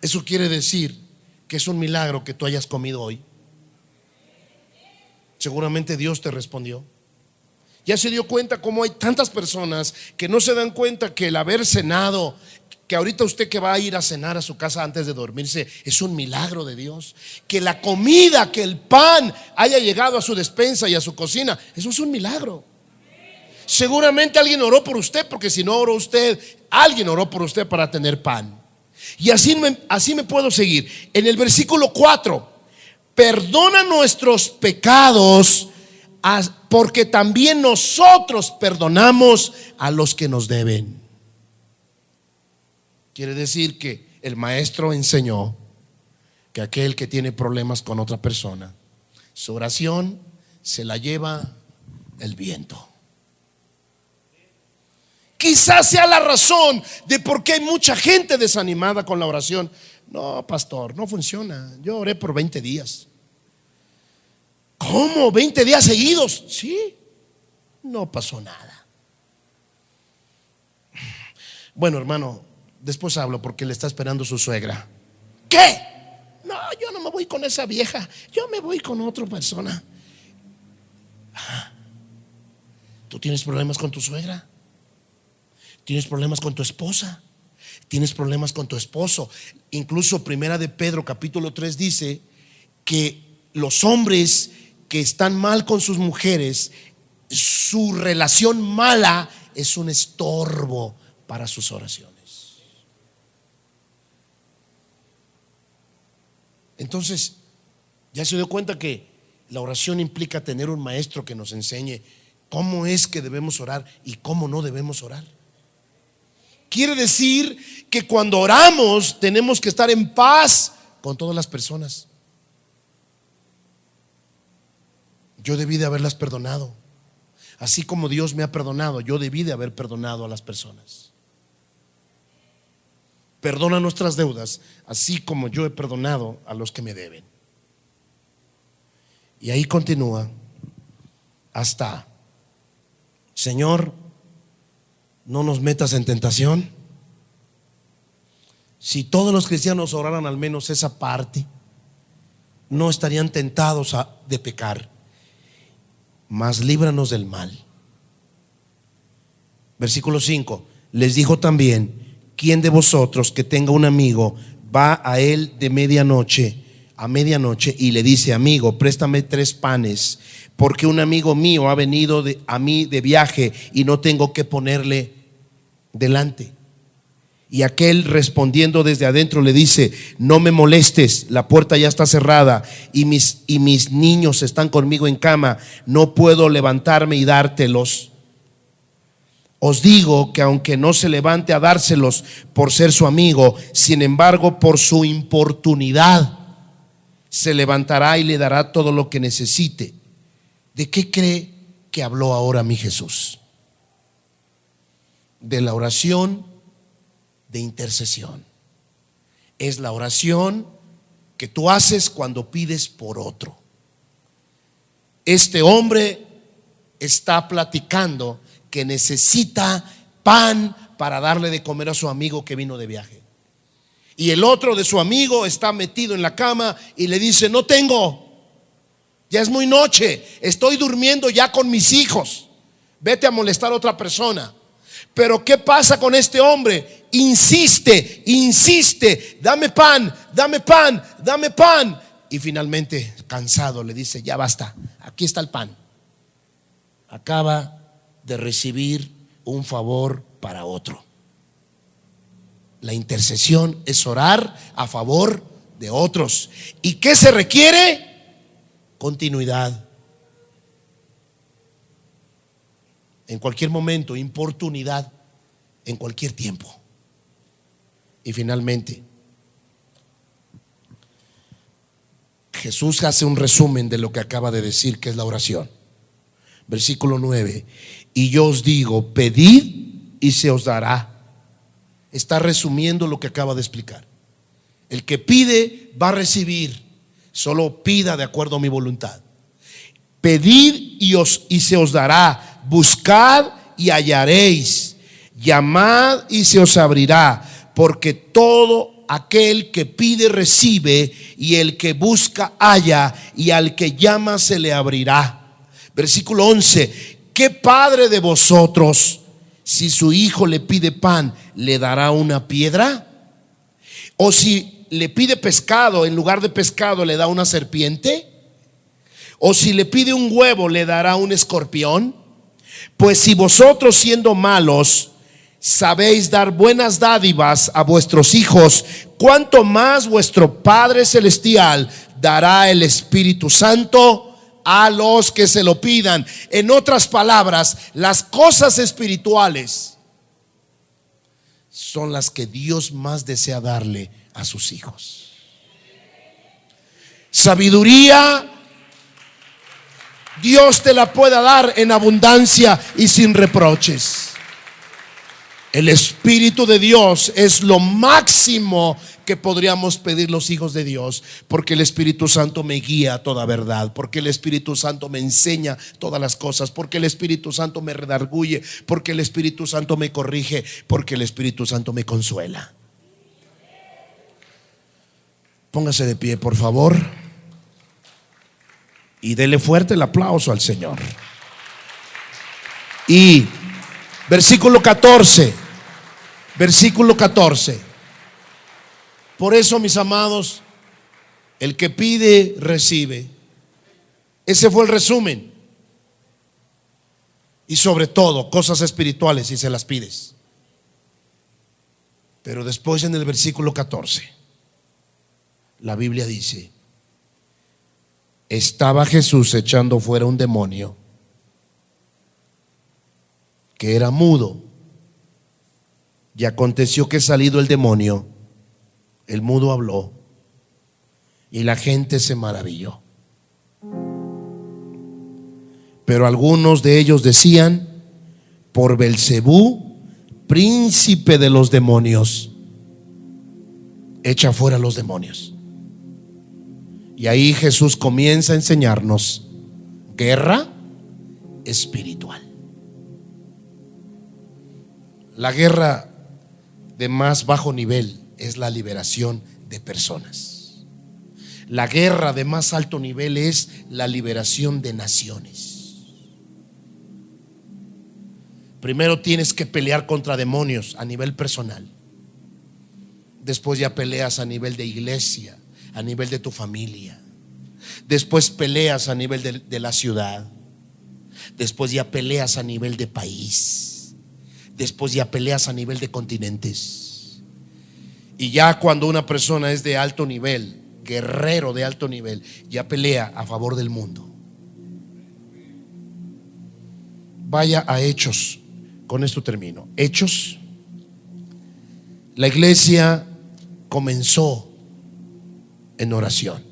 Eso quiere decir que es un milagro que tú hayas comido hoy. Seguramente Dios te respondió. Ya se dio cuenta cómo hay tantas personas que no se dan cuenta que el haber cenado, que ahorita usted que va a ir a cenar a su casa antes de dormirse, es un milagro de Dios. Que la comida, que el pan haya llegado a su despensa y a su cocina, eso es un milagro. Seguramente alguien oró por usted, porque si no oró usted, alguien oró por usted para tener pan. Y así me puedo seguir. En el versículo 4: perdona nuestros pecados, porque también nosotros perdonamos a los que nos deben. Quiere decir que el maestro enseñó que aquel que tiene problemas con otra persona, su oración se la lleva el viento. Quizás sea la razón de por qué hay mucha gente desanimada con la oración. No, pastor, no funciona. Yo oré por 20 días. ¿Cómo? ¿20 días seguidos? Sí, no pasó nada. Bueno, hermano, después hablo porque le está esperando su suegra. ¿Qué? No, yo no me voy con esa vieja, yo me voy con otra persona. Tú tienes problemas con tu suegra, tienes problemas con tu esposa, tienes problemas con tu esposo. Incluso Primera de Pedro capítulo 3 dice que los hombres que están mal con sus mujeres, su relación mala es un estorbo para sus oraciones. Entonces, ya se dio cuenta que la oración implica tener un maestro que nos enseñe cómo es que debemos orar y cómo no debemos orar. Quiere decir que cuando oramos tenemos que estar en paz con todas las personas. Yo debí de haberlas perdonado. Así como Dios me ha perdonado, yo debí de haber perdonado a las personas. Perdona nuestras deudas, así como yo he perdonado a los que me deben. Y ahí continúa hasta: Señor, no nos metas en tentación. Si todos los cristianos oraran al menos esa parte, no estarían tentados de pecar. Mas líbranos del mal. Versículo 5: les dijo también: ¿quién de vosotros que tenga un amigo va a él a medianoche y le dice: amigo, préstame 3 panes, porque un amigo mío ha venido a mí de viaje y no tengo que ponerle delante? Y aquel, respondiendo desde adentro, le dice: no me molestes, la puerta ya está cerrada y mis niños están conmigo en cama, no puedo levantarme y dártelos. Os digo que aunque no se levante a dárselos por ser su amigo, sin embargo por su importunidad se levantará y le dará todo lo que necesite. ¿De qué cree que habló ahora mi Jesús? De la oración de intercesión. Es la oración que tú haces cuando pides por otro. Este hombre está platicando que necesita pan para darle de comer a su amigo que vino de viaje. Y el otro de su amigo está metido en la cama y le dice: no tengo, ya es muy noche, estoy durmiendo ya con mis hijos, vete a molestar a otra persona. Pero ¿qué pasa con este hombre? Insiste, dame pan, dame pan, dame pan. Y finalmente, cansado, le dice: ya basta, aquí está el pan. Acaba de recibir un favor para otro. La intercesión es orar a favor de otros. ¿Y qué se requiere? Continuidad. En cualquier momento, importunidad en cualquier tiempo. Y finalmente, Jesús hace un resumen de lo que acaba de decir, que es la oración. Versículo 9: y yo os digo, pedid y se os dará. Está resumiendo lo que acaba de explicar. El que pide va a recibir, solo pida de acuerdo a mi voluntad. Pedid y se os dará. Buscad y hallaréis, llamad y se os abrirá, porque todo aquel que pide recibe, y el que busca halla, y al que llama se le abrirá. Versículo 11: ¿qué padre de vosotros, si su hijo le pide pan, le dará una piedra? ¿O si le pide pescado, en lugar de pescado le da una serpiente? ¿O si le pide un huevo, le dará un escorpión? Pues si vosotros, siendo malos, sabéis dar buenas dádivas a vuestros hijos, cuánto más vuestro Padre Celestial dará el Espíritu Santo a los que se lo pidan. En otras palabras, las cosas espirituales son las que Dios más desea darle a sus hijos. Sabiduría, Dios te la pueda dar en abundancia y sin reproches. El Espíritu de Dios es lo máximo que podríamos pedir los hijos de Dios, porque el Espíritu Santo me guía a toda verdad, porque el Espíritu Santo me enseña todas las cosas, porque el Espíritu Santo me redarguye, porque el Espíritu Santo me corrige, porque el Espíritu Santo me consuela. Póngase de pie, por favor. Y dele fuerte el aplauso al Señor. Y versículo 14. Versículo 14. Por eso, mis amados, el que pide, recibe. Ese fue el resumen. Y sobre todo, cosas espirituales si se las pides. Pero después en el versículo 14, la Biblia dice: estaba Jesús echando fuera un demonio que era mudo. Y aconteció que salido el demonio, el mudo habló, y la gente se maravilló. Pero algunos de ellos decían: por Belcebú, príncipe de los demonios, echa fuera los demonios. Y ahí Jesús comienza a enseñarnos guerra espiritual. La guerra de más bajo nivel es la liberación de personas. La guerra de más alto nivel es la liberación de naciones. Primero tienes que pelear contra demonios a nivel personal. Después ya peleas a nivel de iglesia, a nivel de tu familia. Después peleas a nivel de la ciudad. Después ya peleas a nivel de país. Después ya peleas a nivel de continentes. Y ya cuando una persona es de alto nivel, guerrero de alto nivel, ya pelea a favor del mundo. Vaya a Hechos. Con esto termino. Hechos. La iglesia comenzó en oración.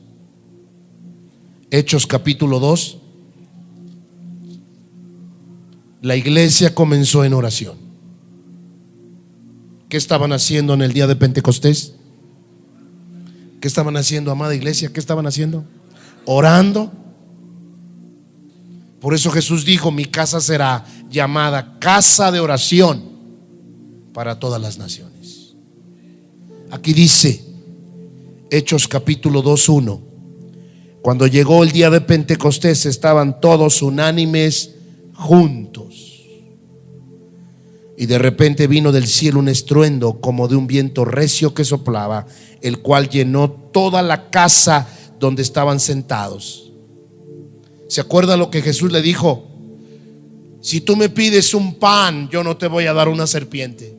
Hechos capítulo 2. La iglesia comenzó en oración. ¿Qué estaban haciendo en el día de Pentecostés? ¿Qué estaban haciendo, amada iglesia? ¿Qué estaban haciendo? Orando. Por eso Jesús dijo: mi casa será llamada casa de oración para todas las naciones. Aquí dice Hechos capítulo 2:1: cuando llegó el día de Pentecostés, estaban todos unánimes juntos. Y de repente vino del cielo un estruendo como de un viento recio que soplaba, el cual llenó toda la casa donde estaban sentados. ¿Se acuerda lo que Jesús le dijo? Si tú me pides un pan, yo no te voy a dar una serpiente.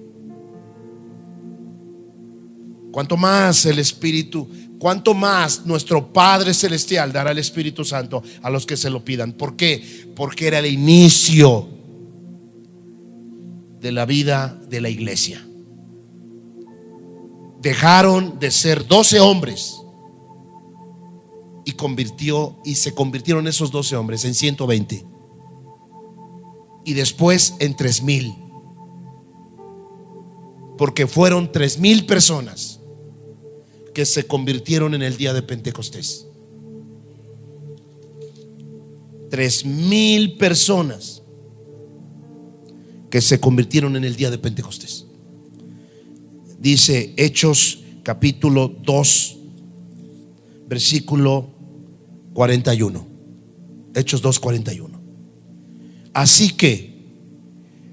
Cuanto más el Espíritu, cuanto más nuestro Padre Celestial dará el Espíritu Santo a los que se lo pidan. ¿Por qué? Porque era el inicio de la vida de la iglesia. Dejaron de ser 12 hombres y se convirtieron esos 12 hombres en 120 y después en 3,000, porque fueron 3,000 personas que se convirtieron en el día de Pentecostés. 3,000 personas que se convirtieron en el día de Pentecostés. Dice Hechos capítulo 2 versículo 41. Hechos 2:41. Así que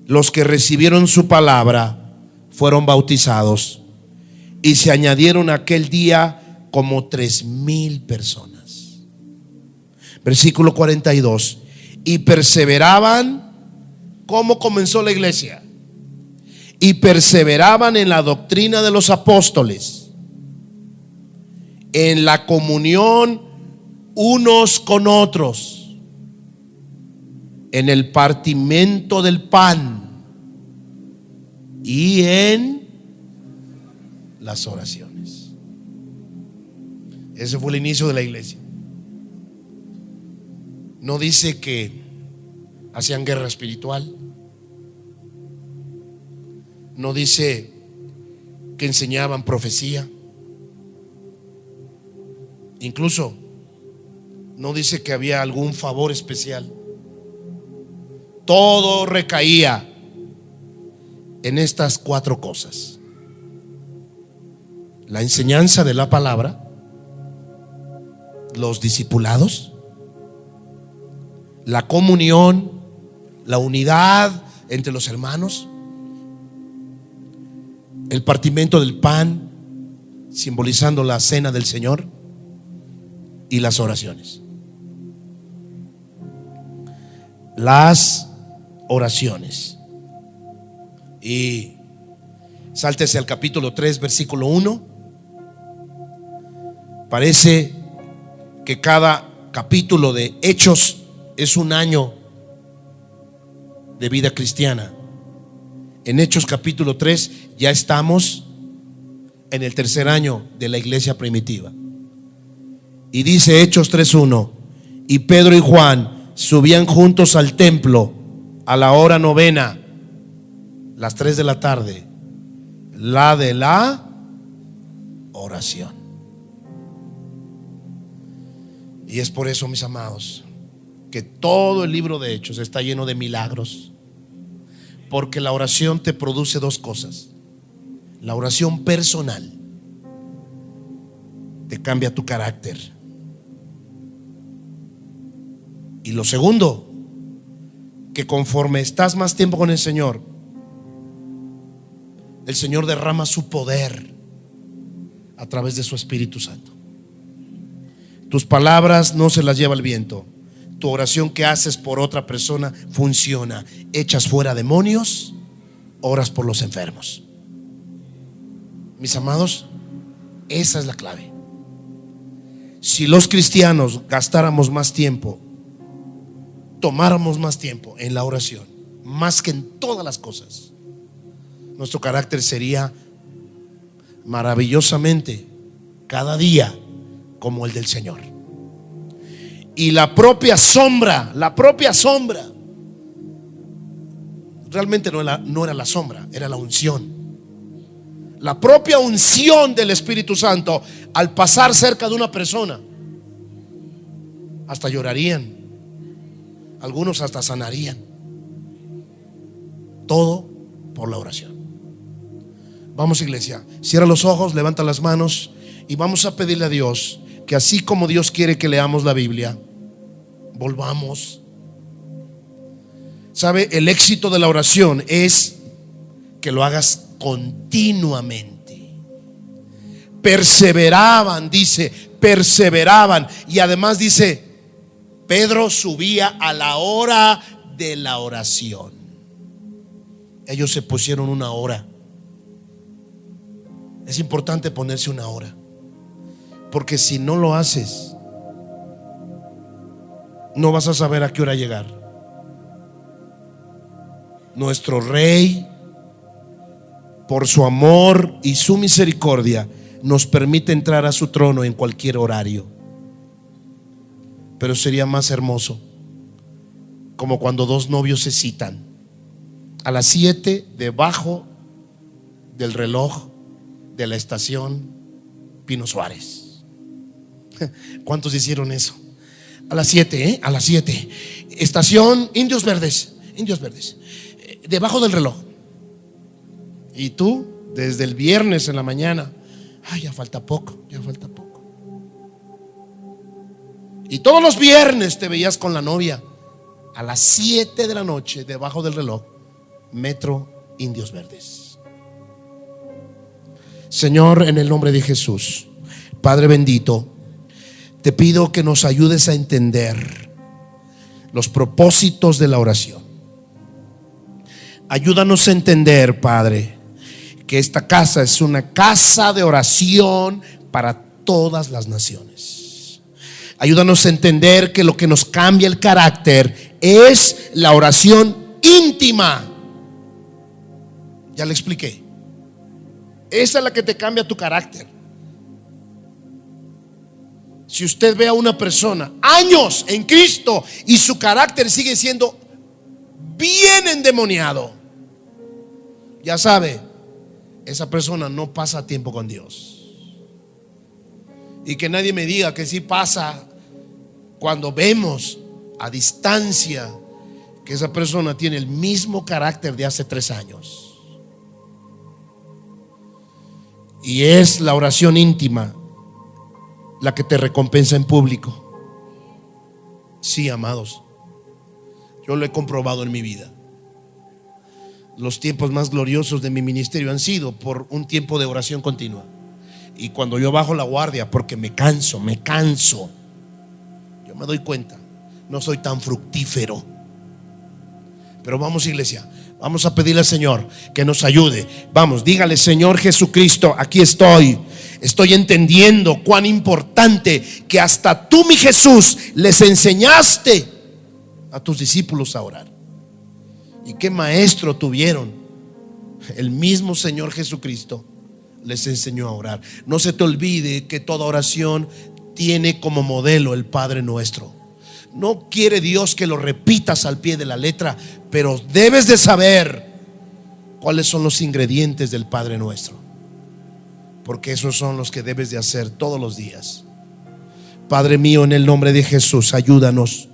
los que recibieron su palabra fueron bautizados, y se añadieron aquel día como 3,000 personas. Versículo 42. Y perseveraban. ¿Cómo comenzó la iglesia? Y perseveraban en la doctrina de los apóstoles, en la comunión unos con otros, en el partimiento del pan y en las oraciones. Ese fue el inicio de la iglesia. No dice que hacían guerra espiritual. No dice que enseñaban profecía. Incluso no dice que había algún favor especial. Todo recaía en estas 4 cosas: la enseñanza de la palabra, los discipulados, la comunión, la unidad entre los hermanos, el partimiento del pan, simbolizando la cena del Señor, y las oraciones. Las oraciones. Y sáltese al capítulo 3, versículo 1. Parece que cada capítulo de Hechos es un año de vida cristiana. En Hechos capítulo 3 ya estamos en el tercer año de la iglesia primitiva. Y dice Hechos 3:1: y Pedro y Juan subían juntos al templo a la hora novena, las 3 de la tarde, la de la oración. Y es por eso, mis amados, que todo el libro de Hechos está lleno de milagros, porque la oración te produce dos cosas. La oración personal te cambia tu carácter, y lo segundo, que conforme estás más tiempo con el Señor derrama su poder a través de su Espíritu Santo. Tus palabras no se las lleva el viento. Tu oración que haces por otra persona funciona. Echas fuera demonios, oras por los enfermos. Mis amados, esa es la clave. Si los cristianos gastáramos más tiempo, tomáramos más tiempo en la oración, más que en todas las cosas, nuestro carácter sería maravillosamente cada día como el del Señor. Y la propia sombra realmente no era la sombra, era la unción. La propia unción del Espíritu Santo, al pasar cerca de una persona, hasta llorarían, algunos hasta sanarían. Todo por la oración. Vamos, iglesia, cierra los ojos, levanta las manos y vamos a pedirle a Dios que así como Dios quiere que leamos la Biblia, volvamos. ¿Sabe? El éxito de la oración es que lo hagas continuamente. Perseveraban, dice, perseveraban. Y además dice, Pedro subía a la hora de la oración. Ellos se pusieron una hora. Es importante ponerse una hora, porque si no lo haces, no vas a saber a qué hora llegar. Nuestro Rey, por su amor y su misericordia, nos permite entrar a su trono en cualquier horario. Pero sería más hermoso, como cuando dos novios se citan a las 7 debajo del reloj de la estación Pino Suárez. ¿Cuántos hicieron eso? A las 7, a las 7. Estación Indios Verdes, debajo del reloj. Y tú, desde el viernes en la mañana, ay, ya falta poco. Y todos los viernes te veías con la novia a las 7 de la noche, debajo del reloj, Metro Indios Verdes. Señor, en el nombre de Jesús, Padre bendito, te pido que nos ayudes a entender los propósitos de la oración. Ayúdanos a entender, Padre, que esta casa es una casa de oración para todas las naciones. Ayúdanos a entender que lo que nos cambia el carácter es la oración íntima. Ya le expliqué. Esa es la que te cambia tu carácter. Si usted ve a una persona años en Cristo y su carácter sigue siendo bien endemoniado, ya sabe, esa persona no pasa tiempo con Dios. Y que nadie me diga que sí pasa cuando vemos a distancia que esa persona tiene el mismo carácter de hace 3 años. Y es la oración íntima la que te recompensa en público. Sí, amados, Yo lo he comprobado en mi vida. Los tiempos más gloriosos de mi ministerio han sido por un tiempo de oración continua. Y cuando yo bajo la guardia, porque me canso, yo me doy cuenta, no soy tan fructífero. Pero vamos, iglesia, vamos a pedirle al Señor que nos ayude. Vamos, dígale: Señor Jesucristo, aquí estoy. Estoy entendiendo cuán importante que hasta tú, mi Jesús, les enseñaste a tus discípulos a orar. Y qué maestro tuvieron. El mismo Señor Jesucristo les enseñó a orar. No se te olvide que toda oración tiene como modelo el Padre Nuestro. No quiere Dios que lo repitas al pie de la letra, pero debes de saber cuáles son los ingredientes del Padre Nuestro, porque esos son los que debes de hacer todos los días. Padre mío, en el nombre de Jesús, ayúdanos,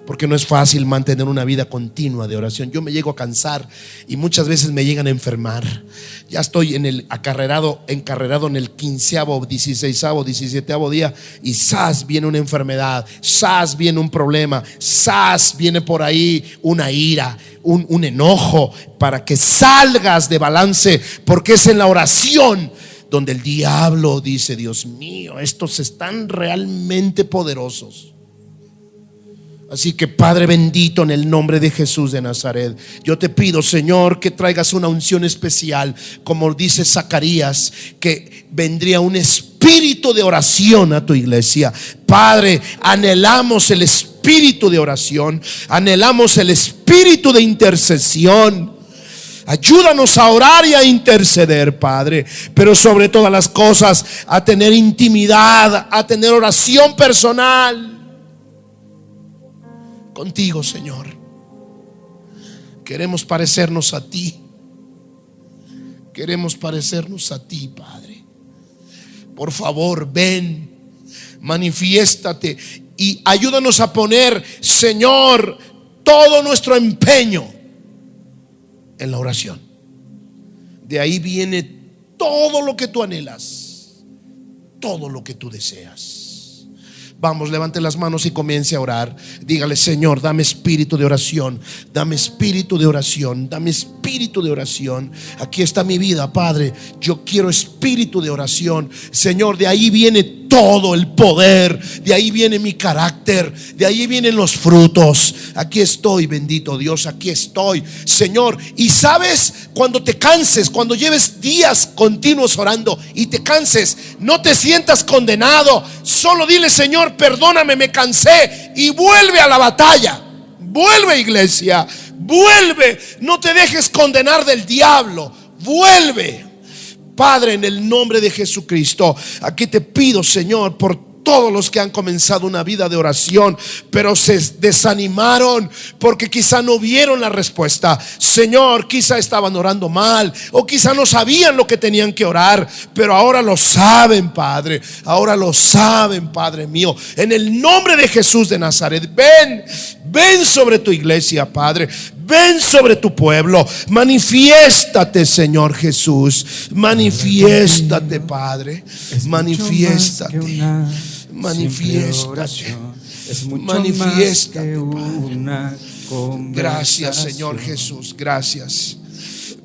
porque no es fácil mantener una vida continua de oración. Yo me llego a cansar y muchas veces me llegan a enfermar. Ya estoy en el encarrerado en el 15º, 16º, 17º día, y ¡zas! Viene una enfermedad, ¡zas! Viene un problema, ¡zas! Viene por ahí una ira, un enojo, para que salgas de balance, porque es en la oración donde el diablo dice: Dios mío, estos están realmente poderosos. Así que, Padre bendito, en el nombre de Jesús de Nazaret, yo te pido, Señor, que traigas una unción especial, como dice Zacarías, que vendría un espíritu de oración a tu iglesia. Padre, anhelamos el espíritu de oración, anhelamos el espíritu de intercesión. Ayúdanos a orar y a interceder, Padre, pero sobre todas las cosas a tener intimidad, a tener oración personal contigo, Señor. Queremos parecernos a ti. Queremos parecernos a ti, Padre. Por favor, ven, manifiéstate y ayúdanos a poner, Señor, todo nuestro empeño en la oración. De ahí viene todo lo que tú anhelas, todo lo que tú deseas. Vamos, levante las manos y comience a orar. Dígale: Señor, dame espíritu de oración, dame espíritu de oración, dame espíritu de oración. Aquí está mi vida, Padre. Yo quiero espíritu de oración. Señor, de ahí viene todo el poder, de ahí viene mi carácter, de ahí vienen los frutos. Aquí estoy, bendito Dios, aquí estoy, Señor. Y sabes, cuando te canses, cuando lleves días continuos orando y te canses, no te sientas condenado. Solo dile: Señor, perdóname, me cansé, y vuelve a la batalla. Vuelve, iglesia, vuelve. No te dejes condenar del diablo. Vuelve. Padre, en el nombre de Jesucristo, aquí te pido, Señor, por todos los que han comenzado una vida de oración, pero se desanimaron porque quizá no vieron la respuesta. Señor, quizá estaban orando mal, o quizá no sabían lo que tenían que orar, pero ahora lo saben, Padre. Ahora lo saben, Padre mío. En el nombre de Jesús de Nazaret, ven sobre tu iglesia, Padre. Ven sobre tu pueblo. Manifiéstate, Señor Jesús. Manifiéstate, Padre. Manifiéstate. Manifiéstate. Manifiéstate, Padre. Gracias, Señor Jesús. Gracias.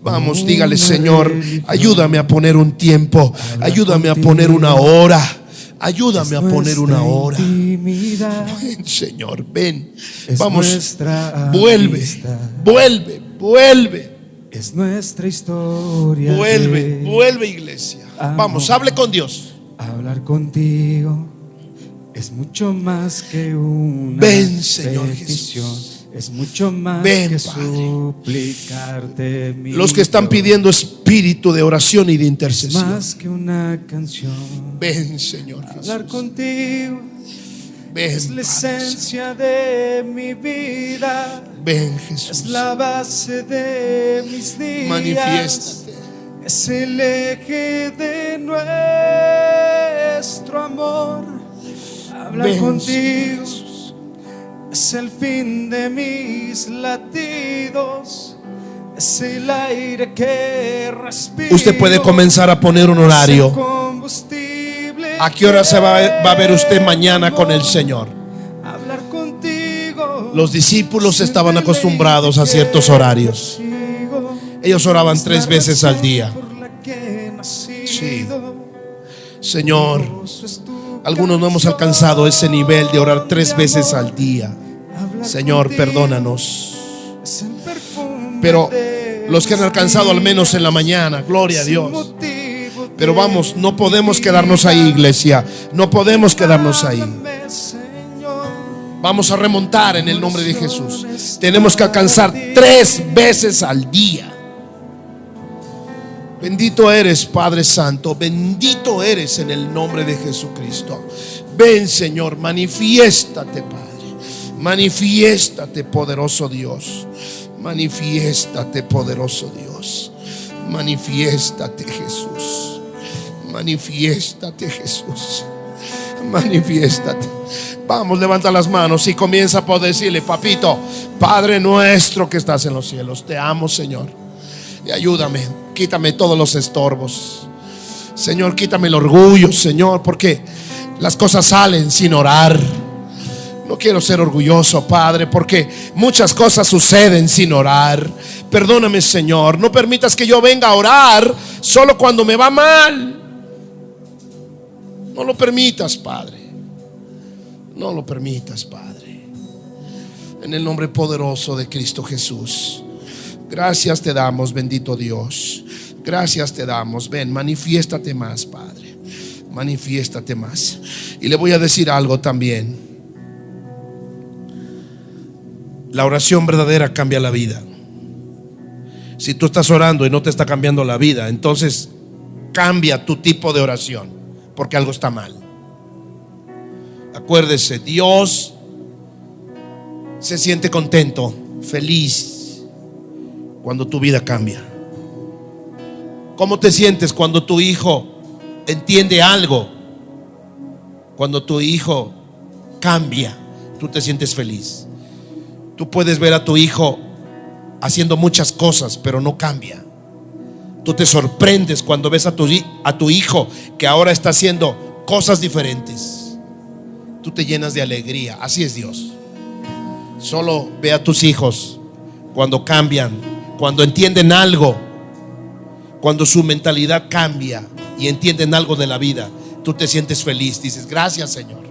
Vamos, dígale: Señor, ayúdame a poner un tiempo. Ayúdame a poner una hora. Ayúdame a poner una hora. Ven, Señor, ven. Vamos, vuelve. Es nuestra historia. Vuelve, iglesia. Vamos, hable con Dios. Hablar contigo es mucho más que una ven, Señor petición. Jesús. Es mucho más ven, que Padre. suplicarte. Los que están pidiendo espíritu de oración y de intercesión, más que una canción. ven, Señor Jesús. Hablar contigo ven, es la Padre, esencia de mi vida. ven, Jesús. Es la base de mis días. Manifiéstate. Es el eje de nuestro amor. Hablar ven, contigo Jesús. es el fin de mis latidos. Es el aire que respiro. Usted puede comenzar a poner un horario. ¿A qué hora se va a ver usted mañana con el Señor? Hablar contigo Los discípulos estaban acostumbrados a ciertos horarios. Ellos oraban 3 veces al día. Sí. Señor, algunos no hemos alcanzado ese nivel de orar 3 veces al día. Señor, perdónanos. Pero los que han alcanzado al menos en la mañana, gloria a Dios. Pero vamos, no podemos quedarnos ahí, iglesia. No podemos quedarnos ahí. Vamos a remontar en el nombre de Jesús. Tenemos que alcanzar 3 veces al día. Bendito eres, Padre Santo. Bendito eres en el nombre de Jesucristo. Ven, Señor, manifiéstate, Padre. Manifiéstate, poderoso Dios. Manifiéstate, poderoso Dios. Manifiéstate, Jesús. Manifiéstate, Jesús. Manifiéstate. Vamos, levanta las manos y comienza a poder decirle: papito, Padre nuestro que estás en los cielos, te amo, Señor, y ayúdame, quítame todos los estorbos, Señor, quítame el orgullo, Señor, porque las cosas salen sin orar. No quiero ser orgulloso, Padre, porque muchas cosas suceden sin orar. Perdóname, Señor, no permitas que yo venga a orar solo cuando me va mal. No lo permitas, Padre. No lo permitas, Padre. En el nombre poderoso de Cristo Jesús. Gracias te damos, bendito Dios. Gracias te damos. Ven, manifiéstate más, Padre. Manifiéstate más. Y le voy a decir algo también. La oración verdadera cambia la vida. Si tú estás orando y no te está cambiando la vida, entonces cambia tu tipo de oración, porque algo está mal. Acuérdese, Dios se siente contento, feliz cuando tu vida cambia. ¿Cómo te sientes cuando tu hijo entiende algo? Cuando tu hijo cambia, tú te sientes feliz. Tú puedes ver a tu hijo haciendo muchas cosas, pero no cambia. Tú te sorprendes cuando ves a tu hijo que ahora está haciendo cosas diferentes. Tú te llenas de alegría. Así es Dios. Solo ve a tus hijos cuando cambian, cuando entienden algo, cuando su mentalidad cambia y entienden algo de la vida. Tú te sientes feliz, dices: gracias, Señor.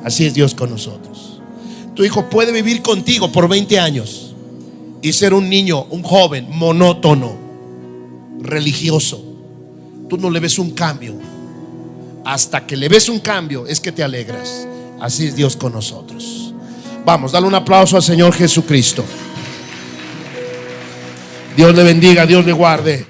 Así es Dios con nosotros. Tu hijo puede vivir contigo por 20 años y ser un niño, un joven monótono, religioso. Tú no le ves un cambio. Hasta que le ves un cambio es que te alegras. Así es Dios con nosotros. Vamos, dale un aplauso al Señor Jesucristo. Dios le bendiga, Dios le guarde.